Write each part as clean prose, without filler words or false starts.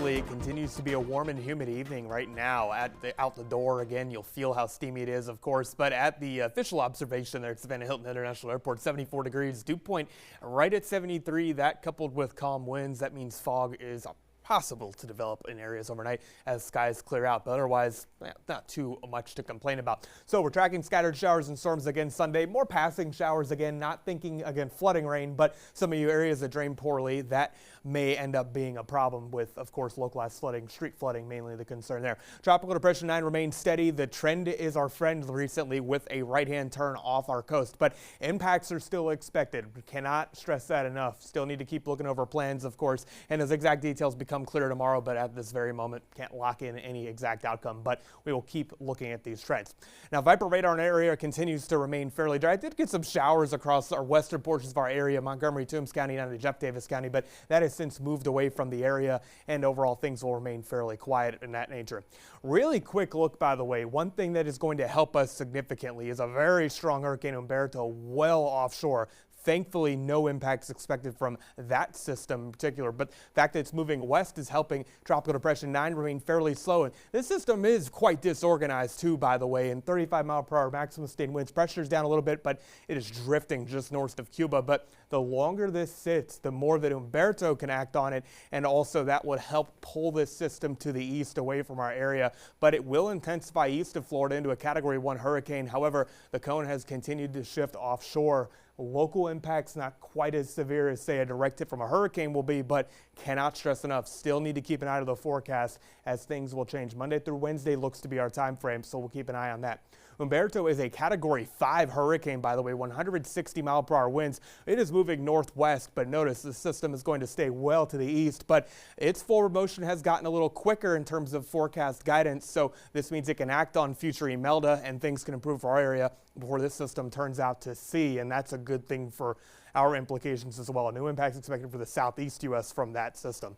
locally, it continues to be a warm and humid evening right now. Out the door again, you'll feel how steamy it is, of course. But at the official observation there at Savannah Hilton International Airport, 74 degrees, dew point right at 73. That coupled with calm winds, that means fog is possible to develop in areas overnight as skies clear out, but otherwise not too much to complain about. So we're tracking scattered showers and storms again Sunday, more passing showers again, not thinking again flooding rain, but some of you areas that drain poorly, that may end up being a problem with, of course, localized flooding, street flooding, mainly the concern there. Tropical Depression 9 remains steady. The trend is our friend recently with a right-hand turn off our coast, but impacts are still expected. We cannot stress that enough. Still need to keep looking over plans, of course, and as exact details become clearer tomorrow, but at this very moment can't lock in any exact outcome, but we will keep looking at these trends. Now, Viper radar in our area continues to remain fairly dry. I did get some showers across our western portions of our area, Montgomery, Toombs County, down to Jeff Davis County, but that has since moved away from the area, and overall things will remain fairly quiet in that nature. Really quick look, by the way, one thing that is going to help us significantly is a very strong Hurricane Humberto well offshore. Thankfully, no impacts expected from that system in particular, but the fact that it's moving west is helping Tropical Depression 9 remain fairly slow. And this system is quite disorganized too, by the way, and 35-mile-per-hour maximum sustained winds. Pressure is down a little bit, but it is drifting just north of Cuba. But the longer this sits, the more that Humberto can act on it, and also that would help pull this system to the east away from our area. But it will intensify east of Florida into a Category 1 hurricane. However, the cone has continued to shift offshore. Local impacts not quite as severe as, say, a direct hit from a hurricane will be, but cannot stress enough. Still need to keep an eye on the forecast as things will change. Monday through Wednesday looks to be our time frame, so we'll keep an eye on that. Humberto is a Category 5 hurricane, by the way, 160-mile-per-hour winds. It is moving northwest, but notice the system is going to stay well to the east, but its forward motion has gotten a little quicker in terms of forecast guidance, so this means it can act on future Imelda and things can improve for our area before this system turns out to sea, and that's a good thing for our implications as well. No impacts expected for the southeast U.S. from that system.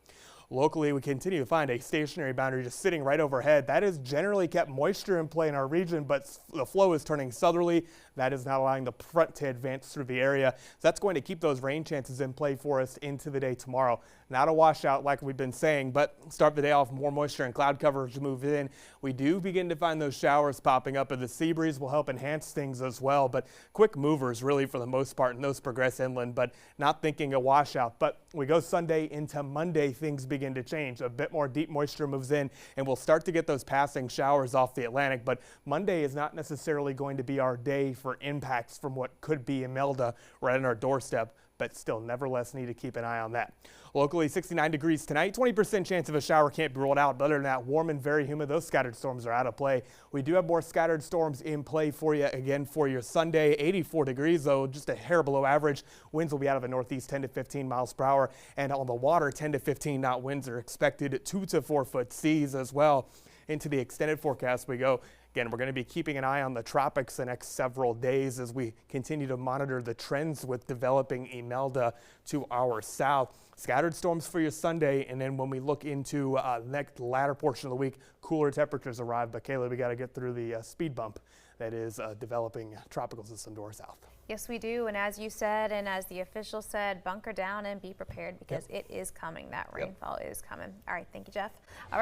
Locally, we continue to find a stationary boundary just sitting right overhead. That has generally kept moisture in play in our region, but the flow is turning southerly. That is not allowing the front to advance through the area. So that's going to keep those rain chances in play for us into the day tomorrow. Not a washout like we've been saying, but start the day off more moisture and cloud coverage to move in. We do begin to find those showers popping up, and the sea breeze will help enhance things as well. But quick movers really for the most part, and those progress inland, but not thinking a washout. But we go Sunday into Monday, things begin to change. A bit more deep moisture moves in, and we'll start to get those passing showers off the Atlantic. But Monday is not necessarily going to be our day for impacts from what could be Imelda right on our doorstep, but still nevertheless need to keep an eye on that. Locally, 69 degrees tonight, 20% chance of a shower can't be ruled out, but other than that, warm and very humid. Those scattered storms are out of play. We do have more scattered storms in play for you again for your Sunday. 84 degrees though, just a hair below average. Winds will be out of the northeast 10 to 15 miles per hour, and on the water 10 to 15 knot winds are expected. 2 to 4 foot seas as well. Into the extended forecast we go. Again, we're going to be keeping an eye on the tropics the next several days as we continue to monitor the trends with developing Imelda to our south. Scattered storms for your Sunday, and then when we look into the next latter portion of the week, cooler temperatures arrive. But Kayla, we got to get through the speed bump that is developing tropical system to our south. Yes, we do. And as you said, and as the official said, bunker down and be prepared because it is coming. That rainfall is coming. All right. Thank you, Jeff. All right.